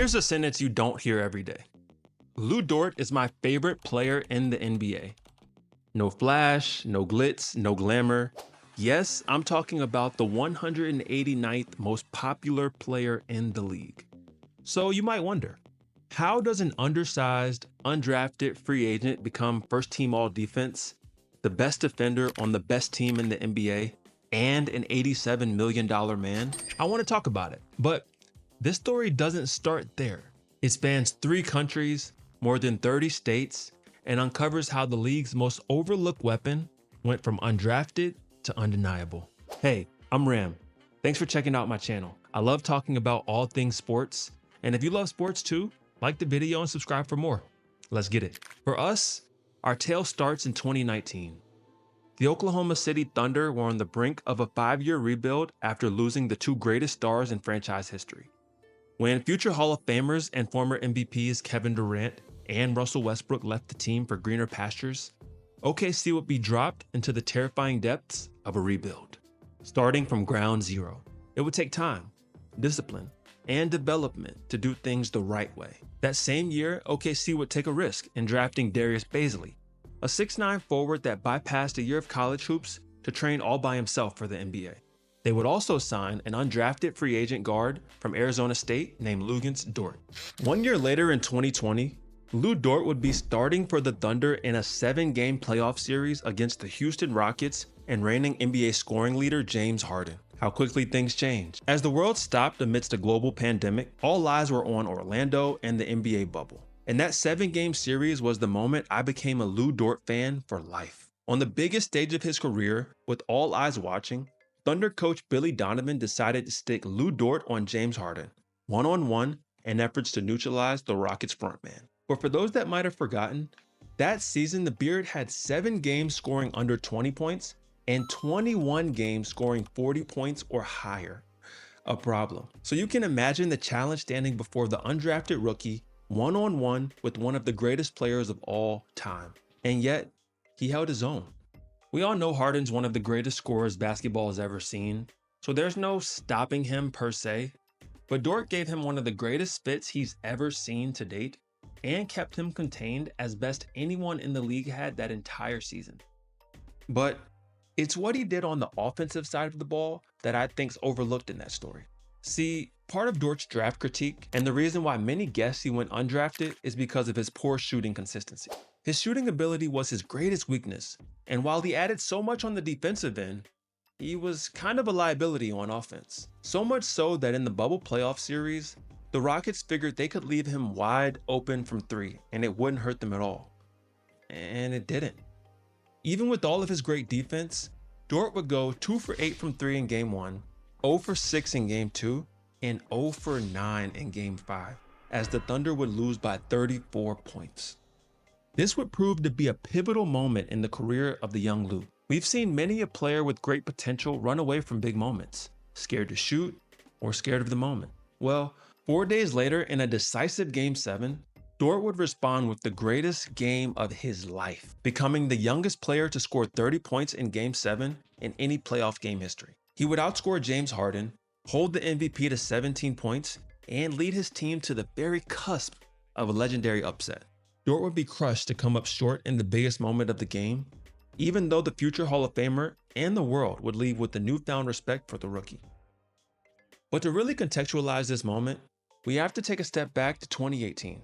Here's a sentence you don't hear every day. Lu Dort is my favorite player in the NBA. No flash, no glitz, no glamour. Yes, I'm talking about the 189th most popular player in the league. So you might wonder, how does an undersized, undrafted free agent become first team all defense, the best defender on the best team in the NBA, and an $87 million man? I want to talk about it, but this story doesn't start there. It spans 3 countries, more than 30 states, and uncovers how the league's most overlooked weapon went from undrafted to undeniable. Hey, I'm Ram. Thanks for checking out my channel. I love talking about all things sports, and if you love sports too, like the video and subscribe for more. Let's get it. For us, our tale starts in 2019. The Oklahoma City Thunder were on the brink of a 5-year rebuild after losing the 2 greatest stars in franchise history. When future Hall of Famers and former MVPs Kevin Durant and Russell Westbrook left the team for greener pastures, OKC would be dropped into the terrifying depths of a rebuild. Starting from ground zero, it would take time, discipline, and development to do things the right way. That same year, OKC would take a risk in drafting Darius Bazley, a 6'9" forward that bypassed a year of college hoops to train all by himself for the NBA. They would also sign an undrafted free agent guard from Arizona State named Luguentz Dort. 1 year later in 2020, Lu Dort would be starting for the Thunder in a 7-game playoff series against the Houston Rockets and reigning NBA scoring leader James Harden. How quickly things change. As the world stopped amidst a global pandemic, all eyes were on Orlando and the NBA bubble. And that 7-game series was the moment I became a Lu Dort fan for life. On the biggest stage of his career, with all eyes watching, Thunder coach Billy Donovan decided to stick Lu Dort on James Harden, one-on-one, in efforts to neutralize the Rockets' frontman. But for those that might have forgotten, that season the Beard had 7 games scoring under 20 points and 21 games scoring 40 points or higher. A problem. So you can imagine the challenge standing before the undrafted rookie, one-on-one with one of the greatest players of all time. And yet, he held his own. We all know Harden's one of the greatest scorers basketball has ever seen, so there's no stopping him per se, but Dort gave him one of the greatest fits he's ever seen to date and kept him contained as best anyone in the league had that entire season. But it's what he did on the offensive side of the ball that I think's overlooked in that story. See, part of Dort's draft critique and the reason why many guess he went undrafted is because of his poor shooting consistency. His shooting ability was his greatest weakness, and while he added so much on the defensive end, he was kind of a liability on offense. So much so that in the bubble playoff series, the Rockets figured they could leave him wide open from 3 and it wouldn't hurt them at all. And it didn't. Even with all of his great defense, Dort would go 2 for 8 from 3 in game 1, 0 for 6 in game 2, and 0 for 9 in game 5, as the Thunder would lose by 34 points. This would prove to be a pivotal moment in the career of the young Lu. We've seen many a player with great potential run away from big moments, scared to shoot or scared of the moment. Well, 4 days later in a decisive game 7, Dort would respond with the greatest game of his life, becoming the youngest player to score 30 points in game 7 in any playoff game history. He would outscore James Harden, hold the MVP to 17 points, and lead his team to the very cusp of a legendary upset. Dort would be crushed to come up short in the biggest moment of the game, even though the future Hall of Famer and the world would leave with a newfound respect for the rookie. But to really contextualize this moment, we have to take a step back to 2018.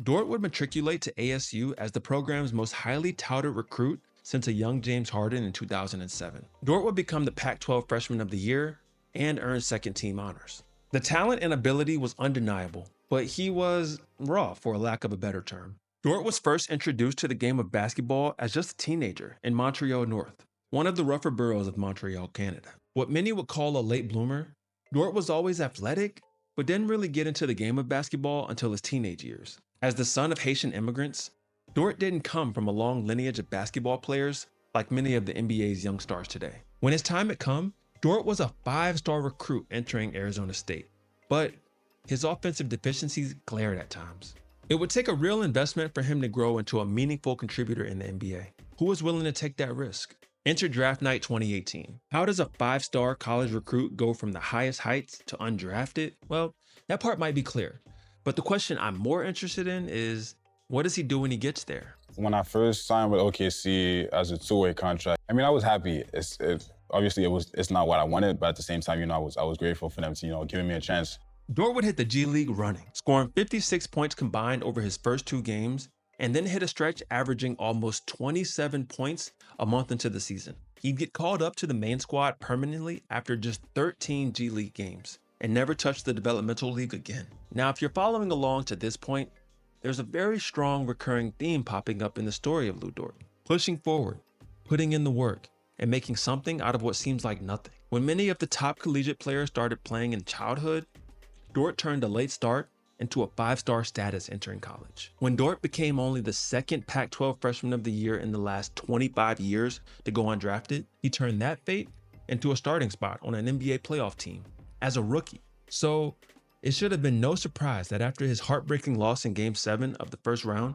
Dort would matriculate to ASU as the program's most highly touted recruit since a young James Harden in 2007. Dort would become the Pac-12 Freshman of the Year and earn second-team honors. The talent and ability was undeniable, but he was raw, for a lack of a better term. Dort was first introduced to the game of basketball as just a teenager in Montreal North, one of the rougher boroughs of Montreal, Canada. What many would call a late bloomer, Dort was always athletic, but didn't really get into the game of basketball until his teenage years. As the son of Haitian immigrants, Dort didn't come from a long lineage of basketball players like many of the NBA's young stars today. When his time had come, Dort was a 5-star recruit entering Arizona State, but his offensive deficiencies glared at times. It would take a real investment for him to grow into a meaningful contributor in the NBA. Who was willing to take that risk? Enter draft night 2018. How does a 5-star college recruit go from the highest heights to undrafted? Well, that part might be clear, But the question I'm more interested in is, what does he do when he gets there? When I first signed with OKC as a two-way contract, I mean, I was happy. Obviously it's not what I wanted, but at the same time, I was grateful for them to, giving me a chance. Dort would hit the G League running, scoring 56 points combined over his first 2 games, and then hit a stretch averaging almost 27 points a month into the season. He'd get called up to the main squad permanently after just 13 G League games, and never touched the developmental league again. Now, if you're following along to this point, there's a very strong recurring theme popping up in the story of Lu Dort. Pushing forward, putting in the work, and making something out of what seems like nothing. When many of the top collegiate players started playing in childhood, Dort turned a late start into a 5-star status entering college. When Dort became only the second Pac-12 freshman of the year in the last 25 years to go undrafted, he turned that fate into a starting spot on an NBA playoff team as a rookie. So it should have been no surprise that after his heartbreaking loss in Game 7 of the first round,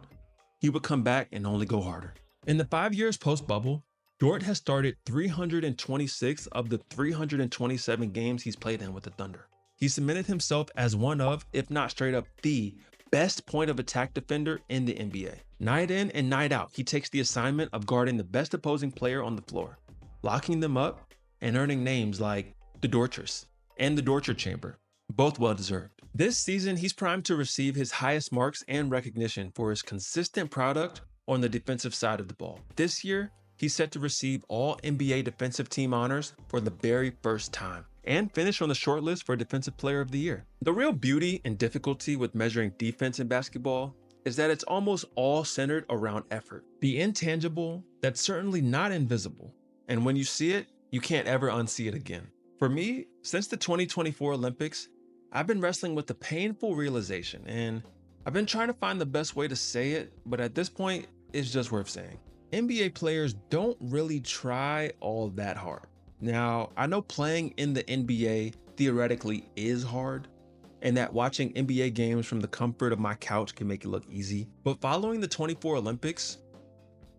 he would come back and only go harder. In the 5 years post-bubble, Dort has started 326 of the 327 games he's played in with the Thunder. He cemented himself as one of, if not straight up the best point of attack defender in the NBA. Night in and night out, he takes the assignment of guarding the best opposing player on the floor, locking them up and earning names like the Dortress and the Dorture Chamber, both well-deserved. This season, he's primed to receive his highest marks and recognition for his consistent product on the defensive side of the ball. This year, he's set to receive all NBA defensive team honors for the very first time and finish on the shortlist for Defensive Player of the Year. The real beauty and difficulty with measuring defense in basketball is that it's almost all centered around effort, the intangible that's certainly not invisible. And when you see it, you can't ever unsee it again. For me, since the 2024 Olympics, I've been wrestling with the painful realization, and I've been trying to find the best way to say it, but at this point, it's just worth saying. NBA players don't really try all that hard. Now, I know playing in the NBA theoretically is hard, and that watching NBA games from the comfort of my couch can make it look easy, but following the 24 Olympics,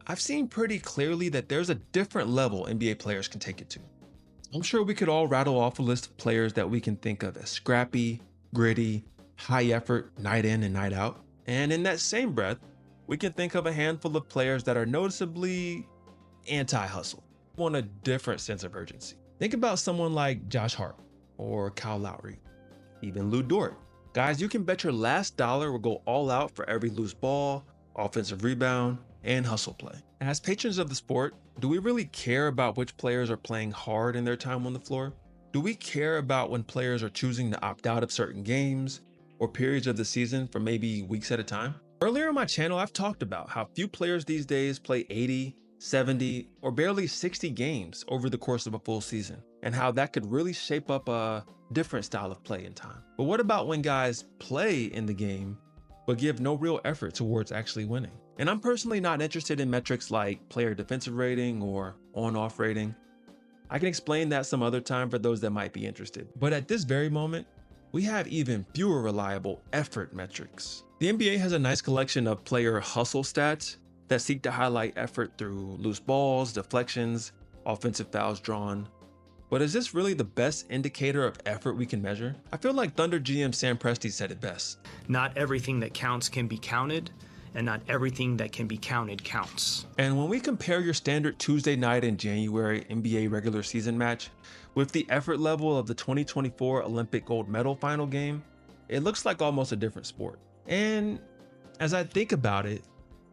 I've seen pretty clearly that there's a different level NBA players can take it to. I'm sure we could all rattle off a list of players that we can think of as scrappy, gritty, high effort, night in and night out. And in that same breath, we can think of a handful of players that are noticeably anti-hustle, want a different sense of urgency. Think about someone like Josh Hart or Kyle Lowry, even Lu Dort. Guys, you can bet your last dollar will go all out for every loose ball, offensive rebound, and hustle play. As patrons of the sport, do we really care about which players are playing hard in their time on the floor? Do we care about when players are choosing to opt out of certain games or periods of the season for maybe weeks at a time? Earlier on my channel, I've talked about how few players these days play 80, 70, or barely 60 games over the course of a full season, and how that could really shape up a different style of play in time. But what about when guys play in the game, but give no real effort towards actually winning? And I'm personally not interested in metrics like player defensive rating or on-off rating. I can explain that some other time for those that might be interested. But at this very moment, we have even fewer reliable effort metrics. The NBA has a nice collection of player hustle stats that seek to highlight effort through loose balls, deflections, offensive fouls drawn. But is this really the best indicator of effort we can measure? I feel like Thunder GM Sam Presti said it best. Not everything that counts can be counted, and not everything that can be counted counts. And when we compare your standard Tuesday night in January NBA regular season match with the effort level of the 2024 Olympic gold medal final game, it looks like almost a different sport. And as I think about it,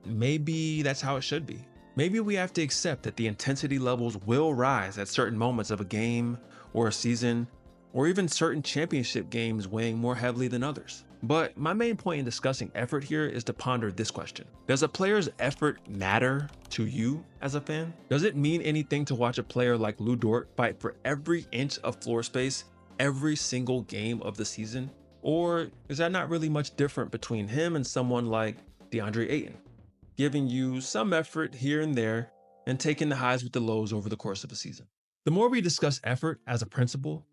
maybe that's how it should be. Maybe we have to accept that the intensity levels will rise at certain moments of a game or a season, or even certain championship games weighing more heavily than others. But my main point in discussing effort here is to ponder this question. Does a player's effort matter to you as a fan? Does it mean anything to watch a player like Lu Dort fight for every inch of floor space every single game of the season? Or is that not really much different between him and someone like DeAndre Ayton, giving you some effort here and there and taking the highs with the lows over the course of a season? The more we discuss effort as a principle,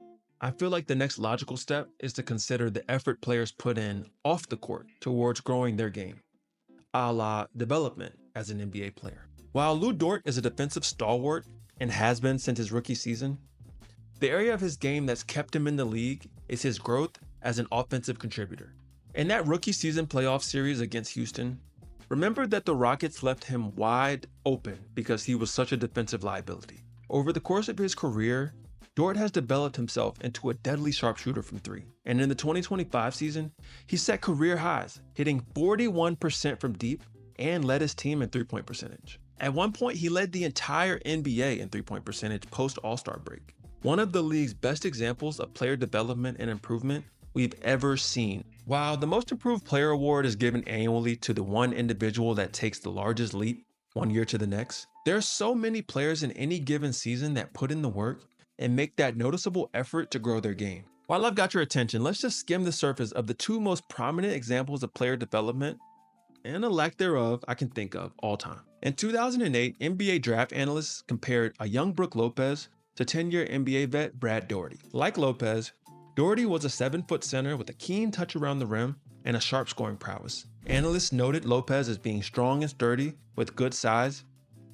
I feel like the next logical step is to consider the effort players put in off the court towards growing their game, a la development as an NBA player. While Lu Dort is a defensive stalwart and has been since his rookie season, the area of his game that's kept him in the league is his growth as an offensive contributor. In that rookie season playoff series against Houston, remember that the Rockets left him wide open because he was such a defensive liability. Over the course of his career, Dort has developed himself into a deadly sharpshooter from three. And in the 2025 season, he set career highs, hitting 41% from deep and led his team in three-point percentage. At one point, he led the entire NBA in three-point percentage post All-Star break. One of the league's best examples of player development and improvement we've ever seen. While the Most Improved Player award is given annually to the one individual that takes the largest leap one year to the next, there are so many players in any given season that put in the work and make that noticeable effort to grow their game. While I've got your attention, let's just skim the surface of the two most prominent examples of player development and a lack thereof I can think of all time. In 2008, NBA draft analysts compared a young Brook Lopez to 10-year NBA vet Brad Daugherty. Like Lopez, Daugherty was a 7-foot center with a keen touch around the rim and a sharp scoring prowess. Analysts noted Lopez as being strong and sturdy with good size,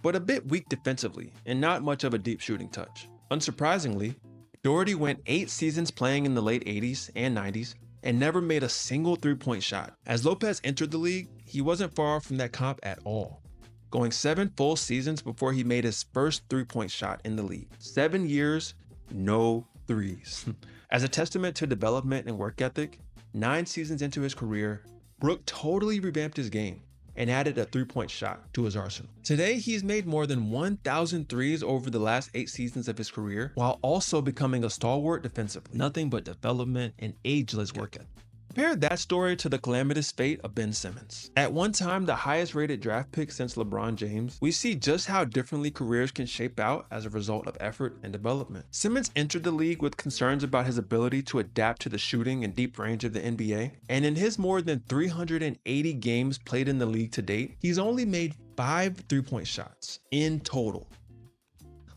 but a bit weak defensively and not much of a deep shooting touch. Unsurprisingly, Daugherty went 8 seasons playing in the late 80s and 90s and never made a single three-point shot. As Lopez entered the league, he wasn't far from that comp at all, going 7 full seasons before he made his first three-point shot in the league. 7 years, no threes. As a testament to development and work ethic, 9 seasons into his career, Brook totally revamped his game and added a three-point shot to his arsenal. Today, he's made more than 1,000 threes over the last 8 seasons of his career, while also becoming a stalwart defensively. Nothing but development and ageless work ethic. Compare that story to the calamitous fate of Ben Simmons. At one time, the highest rated draft pick since LeBron James, we see just how differently careers can shape out as a result of effort and development. Simmons entered the league with concerns about his ability to adapt to the shooting and deep range of the NBA, and in his more than 380 games played in the league to date, he's only made 5 three-point shots in total.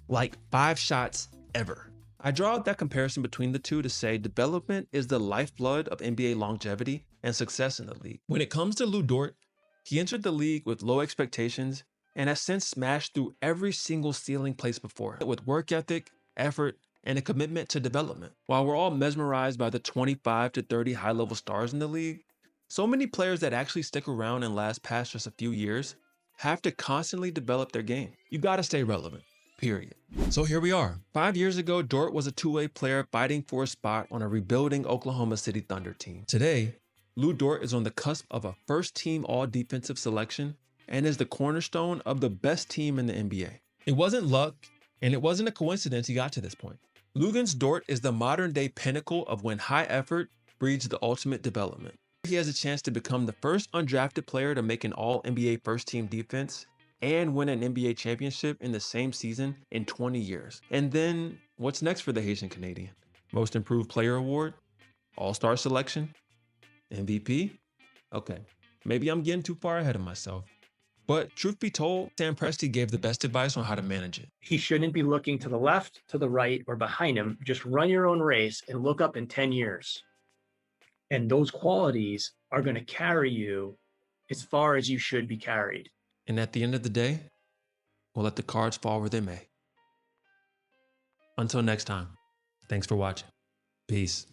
Like 5 shots ever. I draw out that comparison between the two to say development is the lifeblood of NBA longevity and success in the league. When it comes to Lu Dort, he entered the league with low expectations and has since smashed through every single ceiling placed before him with work ethic, effort, and a commitment to development. While we're all mesmerized by the 25 to 30 high-level stars in the league, so many players that actually stick around and last past just a few years have to constantly develop their game. You gotta stay relevant. Period. So here we are. 5 years ago, Dort was a two-way player fighting for a spot on a rebuilding Oklahoma City Thunder team. Today, Lu Dort is on the cusp of a first-team all-defensive selection and is the cornerstone of the best team in the NBA. It wasn't luck, and it wasn't a coincidence he got to this point. Luguentz Dort is the modern-day pinnacle of when high effort breeds the ultimate development. He has a chance to become the first undrafted player to make an all-NBA first-team defense and win an NBA championship in the same season in 20 years. And then what's next for the Haitian Canadian? Most Improved Player Award? All-Star selection? MVP? Okay, maybe I'm getting too far ahead of myself. But truth be told, Sam Presti gave the best advice on how to manage it. He shouldn't be looking to the left, to the right, or behind him. Just run your own race and look up in 10 years. And those qualities are going to carry you as far as you should be carried. And at the end of the day, we'll let the cards fall where they may. Until next time, thanks for watching. Peace.